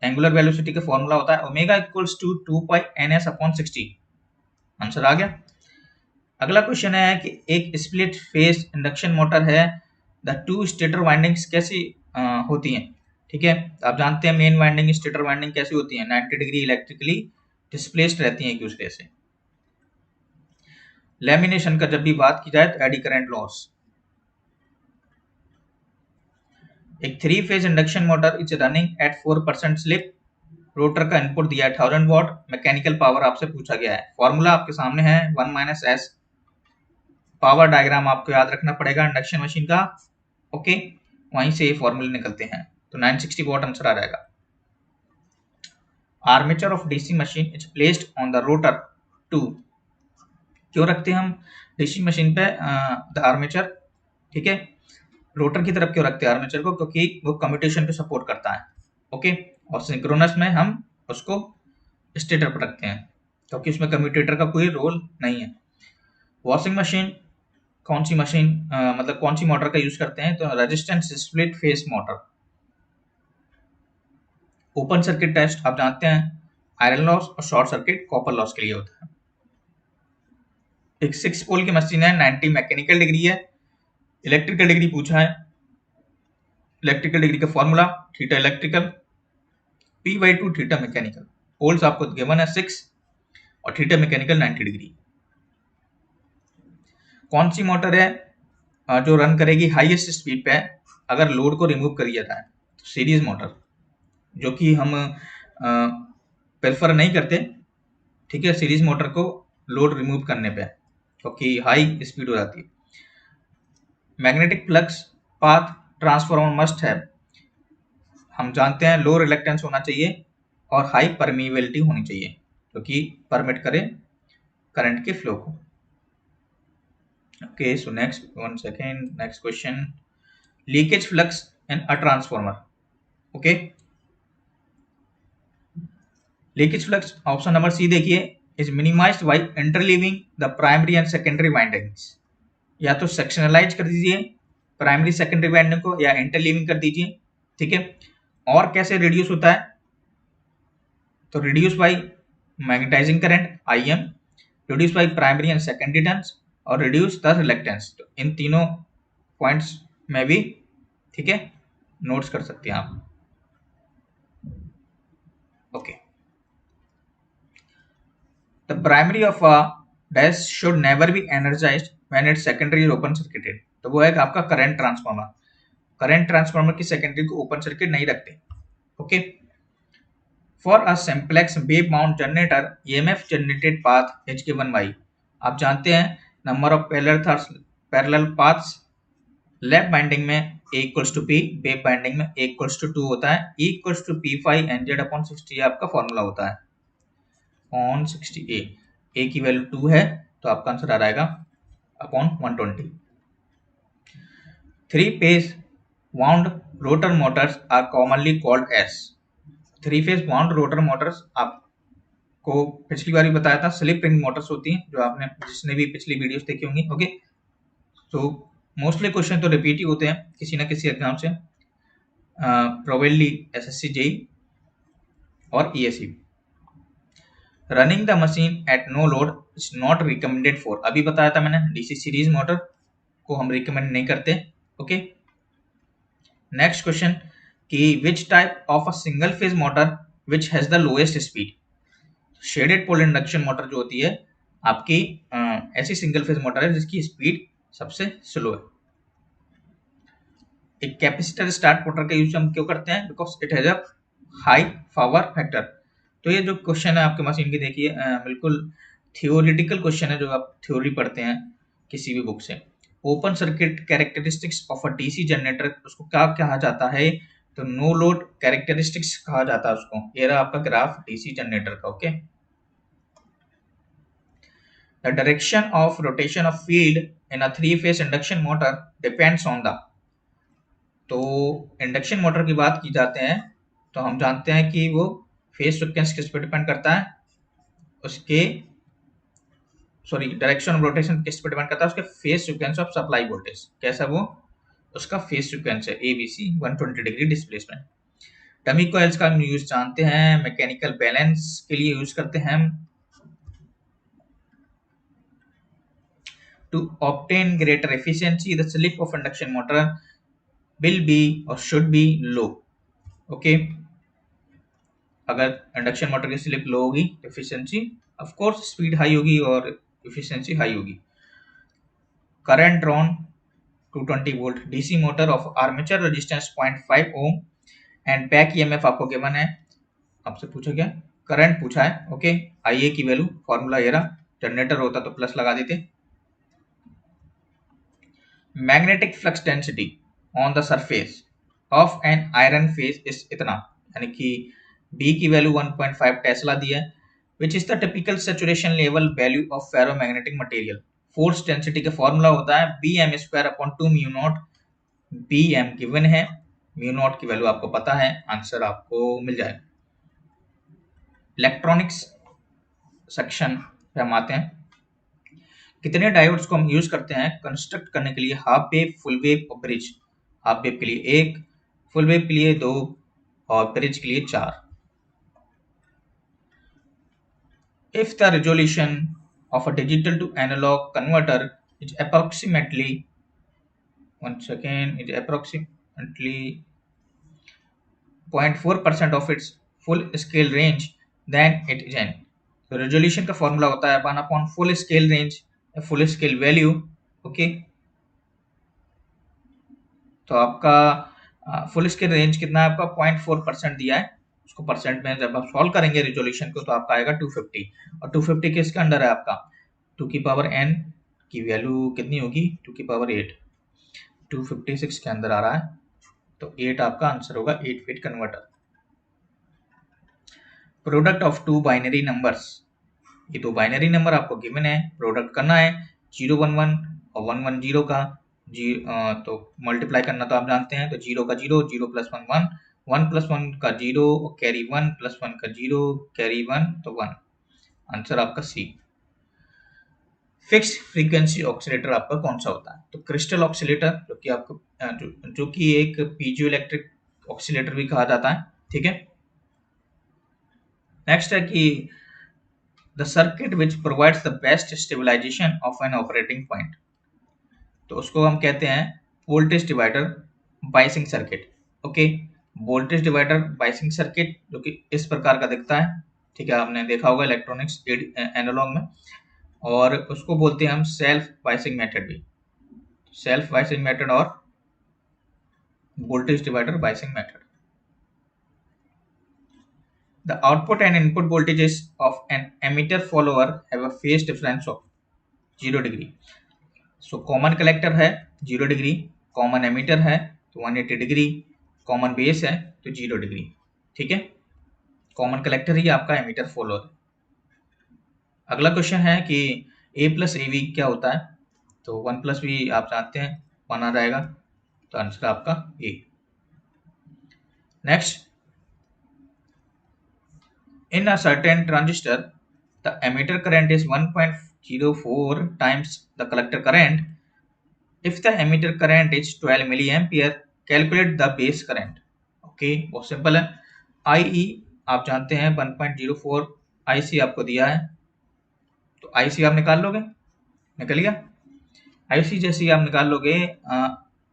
Speaker 1: angular velocity का फॉर्मूला होता है omega equals to 2 pi ns upon 60। Answer आ गया। अगला क्वेश्चन है कि एक स्प्लिट फेज इंडक्शन मोटर है, द 2 स्टेटर वाइंडिंग्स कैसी होती हैं। ठीक है, आप जानते हैं मेन वाइंडिंग स्टेटर वाइंडिंग कैसी होती है, 90 डिग्री इलेक्ट्रिकली डिस्प्लेस्ड रहती है एक दूसरे से। लैमिनेशन का जब भी बात की जाए तो एडी करंट लॉस। एक 3 phase induction motor is running at 4% slip, rotor का इनपुट दिया है 1000 वॉट, मैकेनिकल पावर आपसे पूछा गया है। फॉर्मूला आपके सामने है 1 - s पावर डायग्राम आपको याद रखना पड़ेगा इंडक्शन मशीन का। ओके, वहीं से फॉर्मूले निकलते हैं, तो 960 वॉट आंसर आ जाएगा। Armature of DC machine is placed on the rotor to, क्यों रखते हैं हम डीसी मशीन पे द आर्मेचर, ठीक है, रोटर की तरफ क्यों रखते हैं आर्मेचर को, क्योंकि वो कम्यूटेशन पे सपोर्ट करता है। ओके, और सिंक्रोनस में हम उसको स्टेटर पर रखते हैं, क्योंकि उसमें कम्यूटेटर का कोई रोल नहीं है। वॉशिंग मशीन कौन सी मशीन मतलब कौन सी मोटर का यूज करते हैं, तो resistance split phase motor. Open circuit test आप जानते हैं आयरन लॉस और शॉर्ट सर्किट कॉपर लॉस के लिए होता है। एक 6 पोल की मशीन है, 90 मैकेनिकल डिग्री है, इलेक्ट्रिकल डिग्री पूछा है। इलेक्ट्रिकल डिग्री का formula theta electrical P/2 theta mechanical, poles आपको गिवन है 6 और थीटा मैकेनिकल 90 डिग्री। कौन सी मोटर है जो रन करेगी हाईएस्ट स्पीड पे अगर लोड को रिमूव कर दिया जाए, तो सीरीज मोटर, जो कि हम प्रेफर नहीं करते, ठीक है, सीरीज मोटर को लोड रिमूव करने पे, क्योंकि हाई स्पीड हो जाती है। Magnetic flux path transformer must है, हम जानते हैं लो रिलेक्टेंस होना चाहिए और हाई परमिएबिलिटी होनी चाहिए, क्योंकि परमिट करे करंट के फ्लो को। Okay, so next, one second, next question, leakage flux in a transformer. Okay, leakage flux option number C देखिए, is minimised by interleaving the primary and secondary windings. या तो सेक्शनलाइज कर दीजिए प्राइमरी सेकेंडरी वाइंडिंग को, या interleaving कर दीजिए, ठीक है। और कैसे रिड्यूस होता है, तो reduce by magnetising current IM, reduce by primary and secondary turns, और रिड्यूस द रिलेक्टेंस। तो इन तीनों पॉइंट्स में भी, ठीक है, नोट्स कर सकते हैं आप। Okay, the primary of a dash should never be energised when its secondary is open circuited. तो वो है आपका करंट ट्रांसफार्मर। करंट ट्रांसफार्मर की सेकेंडरी को ओपन सर्किट नहीं रखते। Okay, for a simplex wave wound generator EMF generated path is given by, आप जानते हैं number of parallel paths, lap winding में A equals to P, wave winding में A equals to 2 होता है, E equals to P5 NZ upon 60 आपका formula होता है ऑन 60A। A की वैल्यू 2 है, तो आपका आंसर आ जाएगा upon 120। 3 phase wound rotor motors are commonly called as. 3 phase wound rotor motors आपको पिछली बार भी बताया था, स्लिप रिंग मोटर्स होती हैं, जो आपने जिसने भी पिछली वीडियोस देखी होंगी। ओके, तो मोस्टली क्वेश्चन तो रिपीट ही होते हैं किसी ना किसी एग्जाम से, प्रोबेबली SSC JEE और ESE। Running the machine at no load is not recommended for, अभी बताया था मैंने, DC सीरीज मोटर को हम रिकमेंड नहीं करते। ओके, नेक्स्ट क्वेश्चन कि which type of a single phase motor which has the lowest speed. Shaded pole induction motor जो होती है आपकी ऐसी सिंगल फेज मोटर है जिसकी स्पीड सबसे स्लो है। एक कैपेसिटर स्टार्ट मोटर का यूज हम क्यों करते हैं, because it has a high power factor. तो ये जो क्वेश्चन है आपके मशीन की देखिए, बिल्कुल थियोरिटिकल क्वेश्चन है, जो आप थ्योरी पढ़ते हैं किसी भी बुक से। Open circuit characteristics of a DC generator, उसको क्या कहा जाता है, तो नो लोड कैरेक्टरिस्टिक्स कहा जाता है उसको। ये रहा आपका ग्राफ DC जनरेटर का। Okay, the direction of rotation of field in a 3 phase induction motor depends on the, तो इंडक्शन मोटर की बात की जाते हैं तो हम जानते हैं कि वो फेज सीक्वेंस किस पे डिपेंड करता है, उसके सॉरी डायरेक्शन ऑफ रोटेशन किस पे डिपेंड करता है, उसके phase sequence of supply voltage कैसा वो उसका फेज सीक्वेंस है, ABC 120 degree displacement. Dummy coils का हम यूज जानते हैं, मैकेनिकल बैलेंस के लिए यूज करते हैं हम। To obtain greater efficiency the slip of induction motor will be or should be low। Okay, अगर इंडक्शन मोटर की स्लिप लो होगी तो efficiency of course speed high होगी और एफिशिएंसी हाई होगी। Current drawn 220 volt DC motor of armature resistance 0.5 ohm and back EMF आपको given है, आपसे पूछा क्या, करंट पूछा है। ओके, IA की वैल्यू फॉर्मूला ये रहा, जनरेटर होता तो प्लस लगा देते। Magnetic flux density on the surface of an iron phase is इतना, यानी कि B की वैल्यू 1.5 टेस्ला दी है, विच is the typical saturation level value of ferromagnetic material. Force density का फॉर्मूला होता है Bm²/2 μ0। Bm गिवन है, μ0 की वैल्यू आपको पता है, आंसर आपको मिल जाएगा। इलेक्ट्रॉनिक्स सेक्शन पे हम आते हैं। कितने डायोड्स को हम यूज करते हैं कंस्ट्रक्ट करने के लिए हाफ वेव, फुल वेव और ब्रिज। हाफ वेव के लिए 1, फुल वेव के लिए 2 और ब्रिज के लिए 4। If the resolution of a digital to analogue converter is approximately 0.4% of its full scale range, then it is n। तो रेजोल्यूशन का फॉर्मूला होता है 1 full scale range, full scale value. Okay, तो आपका फुल स्केल रेंज कितना है आपका 0.4% दिया है, उसको परसेंट में जब आप सॉल्व करेंगे रेजोल्यूशन को तो आपका आएगा 250। और 250 किसके अंडर है आपका 2 की पावर n की वैल्यू कितनी होगी 2 की पावर 8, 256 के अंदर आ रहा है, तो 8 आपका आंसर होगा 8 bit converter. Product of two binary numbers, ये दो बाइनरी नंबर आपको गिवन है, प्रोडक्ट करना है 011 और 110 का तो मल्टीप्लाई करना तो आप जानते हैं, तो 0 का 0, 0 प्लस 1 1, 1 प्लस 1 का 0 और कैरी 1 प्लस 1 का 0 कैरी 1 तो 1, आंसर आपका सी। फिक्स्ड फ्रीक्वेंसी ऑक्सीलेटर आपका कौन सा होता है, तो क्रिस्टल ऑक्सीलेटर, जो कि आपको जो कि एक पीजो इलेक्ट्रिक ऑक्सीलेटर भी कहा जाता है, ठीक है। नेक्स्ट है कि the circuit which provides the best stabilisation of an operating point, तो उसको हम कहते हैं voltage divider biasing circuit. Okay, voltage divider biasing circuit जो कि इस प्रकार का दिखता है, ठीक है, आपने देखा होगा इलेक्ट्रॉनिक्स एनालॉग में, और उसको बोलते हैं हम सेल्फ बाइसिंग मेथड भी, सेल्फ बाइसिंग मेथड और voltage divider biasing method. The output and input voltages of an emitter follower have a phase difference of 0 degree. So common collector है 0 डिग्री, कॉमन एमिटर है तो 180 degree, common base है तो 0 degree, ठीक है। Common collector ही आपका emitter follower. अगला question है कि a प्लस ए वी क्या होता है, तो 1 प्लस वी आप जानते हैं 1 आ जाएगा, तो आंसर आपका A. Next, in a certain transistor the emitter current is 1.04 times the collector current. If the emitter current is 12 milliampere, calculate the base current। Okay, बहुत सिंपल है। IE आप जानते हैं 1.04, IC आपको दिया है तो IC आप निकाल लोगे, निकल गया। IC जैसे ही आप निकाल लोगे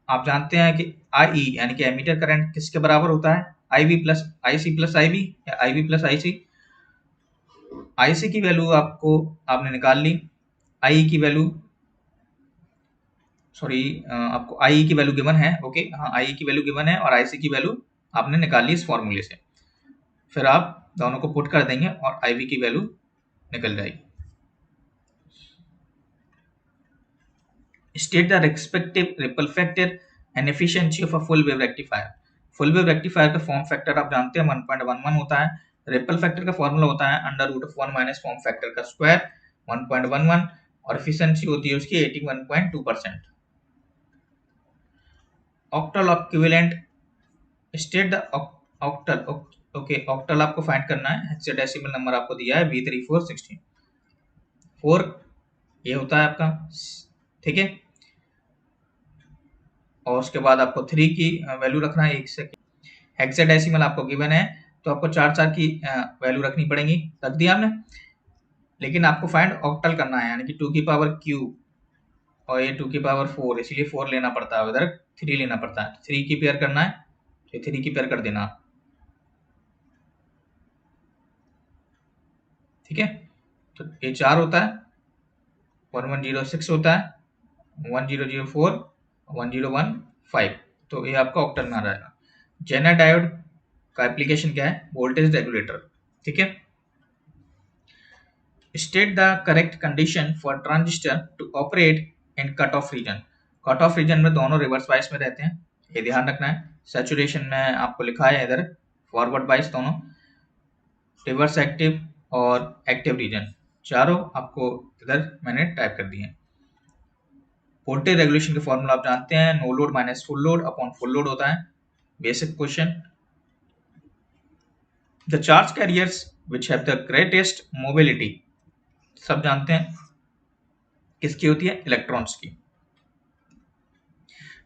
Speaker 1: आप जानते हैं कि IE यानी कि एमीटर करंट किसके बराबर होता है, IB plus IC plus IB या IB प्लस IC। IC की वैल्यू आपको आपने निकाल ली, IE की वैल्यू आपको IE की वैल्यू गिवन है। ओके, हाँ IE की वैल्यू गिवन है और IC की वैल्यू आपने निकाल ली इस फॉर्मूले से, फिर आप दोनों को पुट कर देंगे और IB की वैल्यू निकल जाएगी। State the respective ripple factor and efficiency of a full wave rectifier. Full wave rectifier का फॉर्म फैक्टर आप जानते हैं 1.11 होता है, रिपल फैक्टर का फॉर्मूला होता है √1 माइनस फॉर्म फैक्टर का स्क्वायर 1.11 और एफिशिएंसी होती है उसकी 81.2%। Octal equivalent, state the octal. Okay, octal आपको फाइंड करना है, हेक्साडेसिमल नंबर आपको दिया है B3416, 4 ये होता है आपका, ठीक है। और उसके बाद आपको 3 की वैल्यू रखना है 1 से। हेक्साडेसिमल आपको गिवन है तो आपको 4 की वैल्यू रखनी पड़ेगी, रख दिया हमने। लेकिन आपको फाइंड ऑक्टल करना है, यानी कि 2 की पावर क्यूब और ये 2 की पावर 4, इसीलिए 4 लेना पड़ता है, उधर 3 लेना पड़ता है। 3 की पेयर करना है तो 3 की पेयर कर देना, ठीक है। तो ये 4 होता है, 1106 होता है, 1004, 1015, तो ये आपका ऑक्टल में आ जाएगा। जेनर डायोड का एप्लीकेशन क्या है, वोल्टेज रेगुलेटर, ठीक है। State the correct condition for transistor to operate in cut off region. Cut off region में दोनों रिवर्स बायस में रहते हैं, ये ध्यान रखना है। सैचुरेशन में आपको लिखा है इधर फॉरवर्ड बायस दोनों, रिवर्स एक्टिव और एक्टिव रीजन चारों आपको इधर मैंने टाइप कर दिए हैं। वोल्टेज रेगुलेशन के फॉर्मूला आप जानते हैं, no load minus full load upon full load होता है, basic question. The charge carriers which have the greatest mobility, सब जानते हैं किसकी होती है, इलेक्ट्रॉन्स की।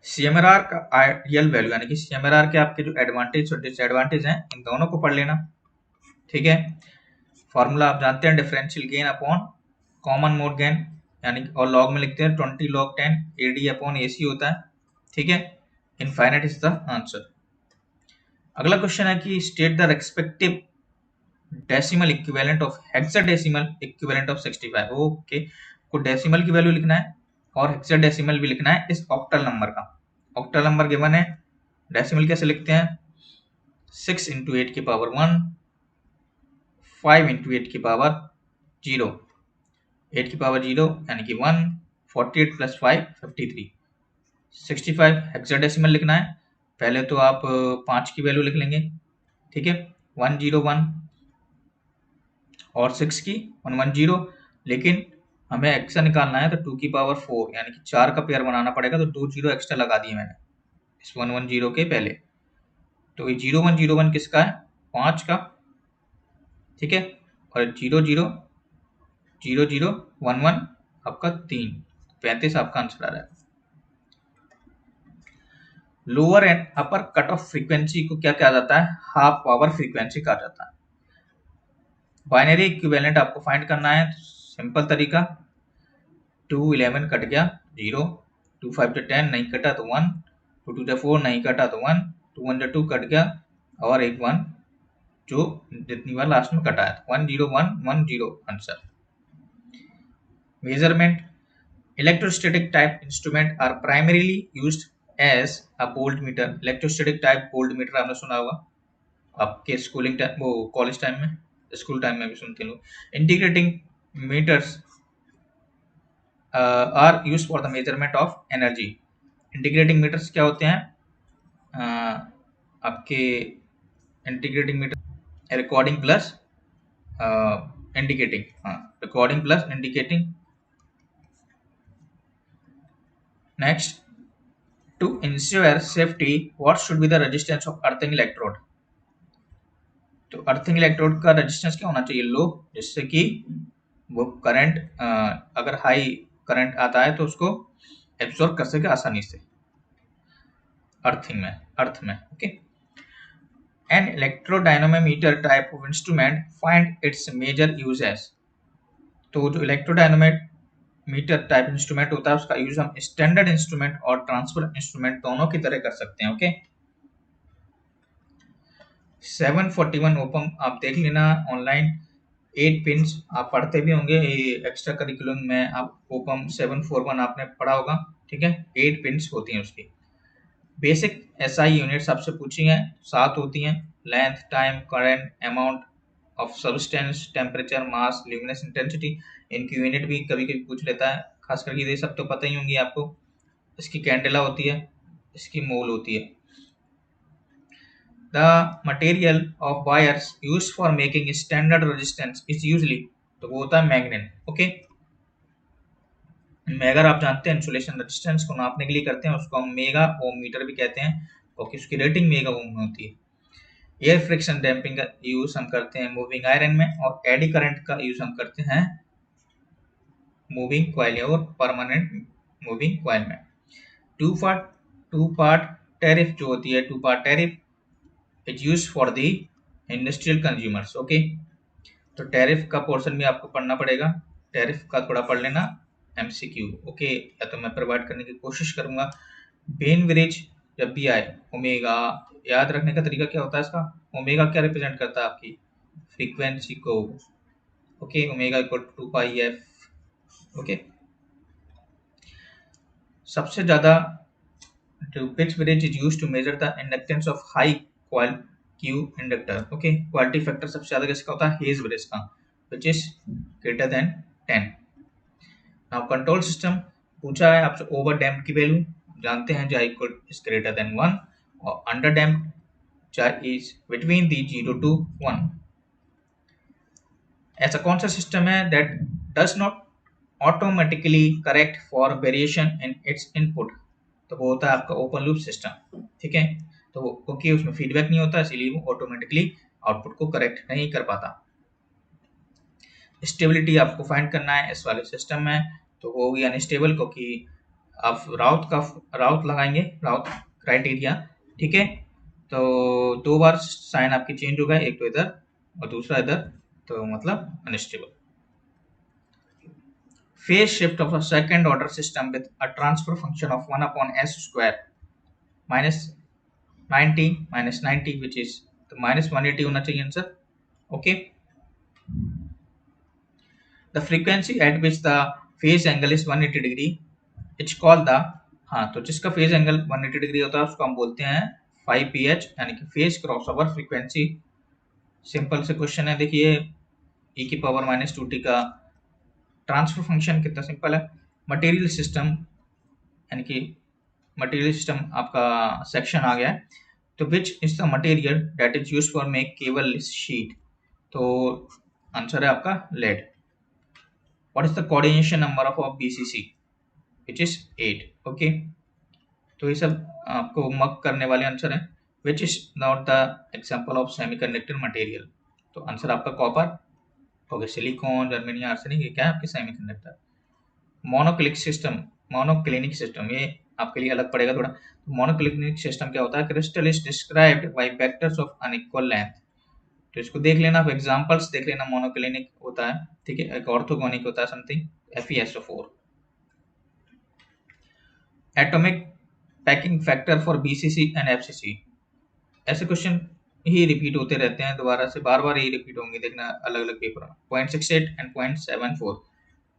Speaker 1: सीएमआरआर का आइडियल वैल्यू यानी कि सीएमआरआर के आपके जो एडवांटेज और डिसएडवांटेज हैं इन दोनों को पढ़ लेना, ठीक है। फॉर्मूला आप जानते हैं, differential gain upon common mode gain, यानी और लॉग में लिखते हैं 20 log 10 AD अपॉन AC होता है, ठीक है। Infinite is the answer. अगला क्वेश्चन है कि state the respective decimal equivalent of hexadecimal equivalent of 65। Okay, को डेसिमल की वैल्यू लिखना है और हेक्साडेसिमल भी लिखना है इस ऑक्टल नंबर का। ऑक्टल नंबर गिवन है, डेसिमल कैसे लिखते हैं, 6 × 8 की पावर 1, 5 × 8 की पावर 0, 8 की पावर 0 यानी कि 1, 48 + 5 53, 65 हेक्साडेसिमल लिखना है। पहले तो आप 5 की वैल्यू लिख लेंगे, ठीक है, 101 और 6 की 110, लेकिन हमें एक्स्ट्रा निकालना है तो 2 की पावर 4 यानी कि 4 का पेयर बनाना पड़ेगा, तो 2 जीरो एक्स्ट्रा लगा दिए मैंने इस 110 के पहले। तो ये 0101 किसका है, 5 का, ठीक है, और 000011 आपका 3, 35 आपका आंसर आ रहा है। Lower and upper cut off frequency को क्या कहा जाता है, हाफ पावर फ्रीक्वेंसी कहा जाता है। बाइनरी इक्विवेलेंट आपको फाइंड करना है, सिंपल तरीका, 2 11 कट गया 0, 2 5 10 नहीं कटा तो 1, 2 2 4 नहीं कटा तो 1, 2 1 2 कट गया और एक 1 जो जितनी बार लास्ट में कटा है, 10110 answer. Measurement, electrostatic type instrument are primarily used as a volt meter. Electrostatic type volt meter आपने सुना होगा आपके स्कूलिंग टाइम, वो कॉलेज टाइम में, स्कूल टाइम में भी सुनते हैं लोग। Integrating meters are use for the measurement of energy. Integrating meters क्या होते हैं, आपके integrating meter recording plus indicating, हाँ, recording plus indicating. Next, to ensure safety what should be the resistance of earthing electrode. तो earthing electrode का resistance क्या होना चाहिए, लो, जिससे कि वो करंट अगर हाई करंट आता है तो उसको एब्सॉर्ब कर सके आसानी से अर्थिंग में, अर्थ में, okay. An electrodynamometer type of instrument find its major uses. तो जो इलेक्ट्रोडायनोमीटर टाइप इंस्ट्रूमेंट होता है उसका यूज हम स्टैंडर्ड इंस्ट्रूमेंट और ट्रांसफर इंस्ट्रूमेंट दोनों की तरह कर सकते हैं, ओके। 741 ओपम आप देख लेना ऑनलाइन, 8 पिंस आप पढ़ते भी होंगे, ये एक्स्ट्रा करिकुलम में आप ओपम 741 आपने पढ़ा होगा, ठीक है, 8 पिंस होती हैं उसकी। बेसिक एसआई यूनिट्स आपसे पूछी हैं, 7 होती हैं, length, time, current, amount of substance, temperature, mass, luminous intensity. इनकी यूनिट भी कभी कभी पूछ लेता है, खास करके ये सब तो पता ही होंगी आपको। इसकी कैंडेला होती है, इसकी मोल होती है। The material of wires used for making standard resistance is usually, तो वो होता है मैग्नेट, ओके। मैगर आप जानते हैं इंसुलेशन रेजिस्टेंस को नापने के लिए करते हैं, उसको हम मेगा ओम मीटर भी कहते हैं, क्योंकि उसकी रेटिंग मेगा ओम में होती है। एयर फ्रिक्शन डैम्पिंग का यूज हम करते हैं मूविंग आयरन में, और एडी करंट का यूज हम करते हैं मूविंग कॉइल और परमानेंट मूविंग कॉइल में। टू पार्ट टैरिफ जो होती है, two part tariff is use for the industrial consumers, okay. तो टैरिफ का पोर्शन भी आपको पढ़ना पड़ेगा, टैरिफ का थोड़ा पढ़ लेना, एमसीक्यू, ओके, या तो मैं प्रोवाइड करने की कोशिश करूंगा। बेन ब्रिज जब भी आए, ओमेगा याद रखने का तरीका क्या होता है इसका, ओमेगा क्या रिप्रेजेंट करता है आपकी फ्रीक्वेंसी को, okay, omega equal to 2πf, okay. सबसे ज्यादा which bridge is used to measure the inductance of high coil Q inductor, okay. Quality factor सबसे ज्यादा किसका होता है, हेज ब्रिज का, which is greater than 10. Now control system पूछा है आपसे ओवर डैम्प्ड की वैल्यू जानते हैं, चाहे इक्वल इज ग्रेटर देन 1, और अंडर डैम्प्ड चाहे इज बिटवीन दी 0 to 1। ऐसा कौन सा सिस्टम है that does not automatically correct for variation in its input? तो वो होता है आपका ओपन लूप सिस्टम। ठीक है, तो वो क्योंकि उसमें फीडबैक नहीं होता इसीलिए वो ऑटोमेटिकली आउटपुट को करेक्ट नहीं कर पाता। स्टेबिलिटी आपको फाइंड करना है इस वाले सिस्टम में, तो वो होगी अनस्टेबल, क्योंकि आप राउट लगाएंगे, राउट क्राइटेरिया। ठीक है, तो दो बार साइन आपकी चेंज होगा, एक तो इधर और दूसरा इधर, तो मतलब unstable. Phase shift of a second order system with a transfer function of 1 upon s square minus 90 minus 90 which is तो माइनस 180 होना चाहिए answer. Okay, the frequency eight which the phase angle is 180 degree it's called the, हाँ तो जिसका phase angle 180 degree होता है उसको हम बोलते हैं 5ph, यानी कि phase cross over frequency. Simple से क्वेश्चन है, देखिए e की पावर माइनस 2t का ट्रांसफर फंक्शन कितना सिंपल है। मटेरियल सिस्टम, यानी कि मटेरियल सिस्टम आपका सेक्शन आ गया है, तो which is the material that is used for make cable sheet? तो आंसर है आपका lead. What is the coordination number of BCC? Which is 8। Okay, तो ये सब आपको मक करने वाले आंसर हैं। Which is not the example of semiconductor material? तो आंसर आपका copper, okay, silicon, germanium, arsenic, ये क्या है आपके semiconductor. Monoclinic system, monoclinic system ये आपके लिए अलग पड़ेगा थोड़ा। मोनोक्लिनिक सिस्टम क्या होता है? Crystal is described bye vectors of unequal length. तो इसको देख लेना, आप एग्जांपल्स देख लेना। मोनोक्लिनिक होता है, ठीक है, एक ऑर्थोगोनिक होता है something FeSO4। Atomic packing factor for BCC and FCC। ऐसे क्वेश्चन ही रिपीट होते रहते हैं, दोबारा से बार बार यही रिपीट होंगे, देखना अलग अलग पेपर में। 0.68 एंड 0.74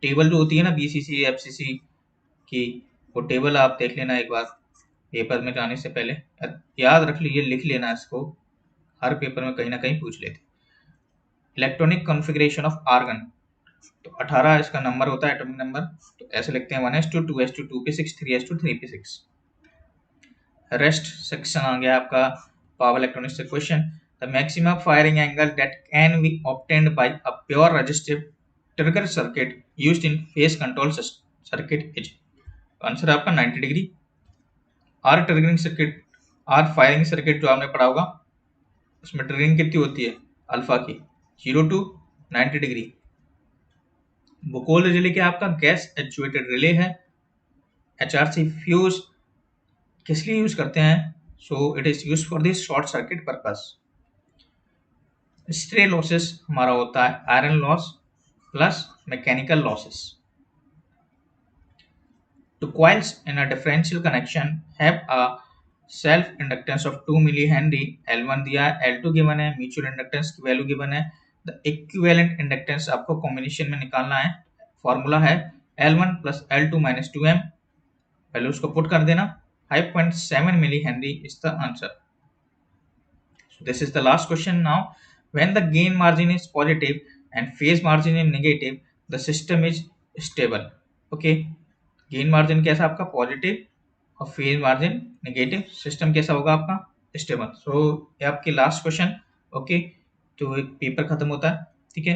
Speaker 1: टेबल जो होती है ना BCC FCC की, वो टेबल आप देख लेना एक बार पेपर में जाने से पहले, याद रख लीजिए, लिख लेना इसको, हर पेपर में कहीं ना कहीं पूछ लेते। इलेक्ट्रॉनिक कॉन्फ़िगरेशन ऑफ आर्गन, तो 18 इसका नंबर होता है, एटॉमिक नंबर। तो ऐसे लिखते हैं 1s2 2s2 2p6 3s2 3p6। Rest section आ गया आपका पावर इलेक्ट्रॉनिक्स से question. The maximum firing angle that can be obtained by a pure resistive trigger circuit used in phase control circuit is? Answer आपका 90 degree. R triggering circuit, R firing circuit जो आपने पढ़ा होगा, उसमें triggering कितनी होती है अल्फा की? 0 to 90 डिग्री। बुकोल रिले क्या आपका गैस एक्चुएटेड रिले है। HRC फ्यूज किस लिए यूज करते हैं? So it is use for this short circuit purpose. Stray losses हमारा होता है iron loss plus mechanical losses. Two coils in a differential connection have a self inductance of 2 millihenry, L1 दिया है, L2 given है, mutual inductance की value given है। The equivalent inductance आपको combination में निकालना है, फॉर्मूला है L1 plus L2 minus 2M, values को पुट कर देना। 5.7 millihenry is the answer. So this is the last question now. When the gain margin is positive and phase margin is negative, the system is stable. Okay, gain margin कैसा आपका? Positive, और phase margin negative, system कैसा होगा आपका? Stable. सो ये आपके last question. Okay, तो एक पेपर खत्म होता है, ठीक है,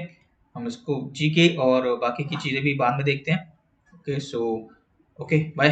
Speaker 1: हम इसको जीके और बाकी की चीज़ें भी बाद में देखते हैं। Okay, so okay bye.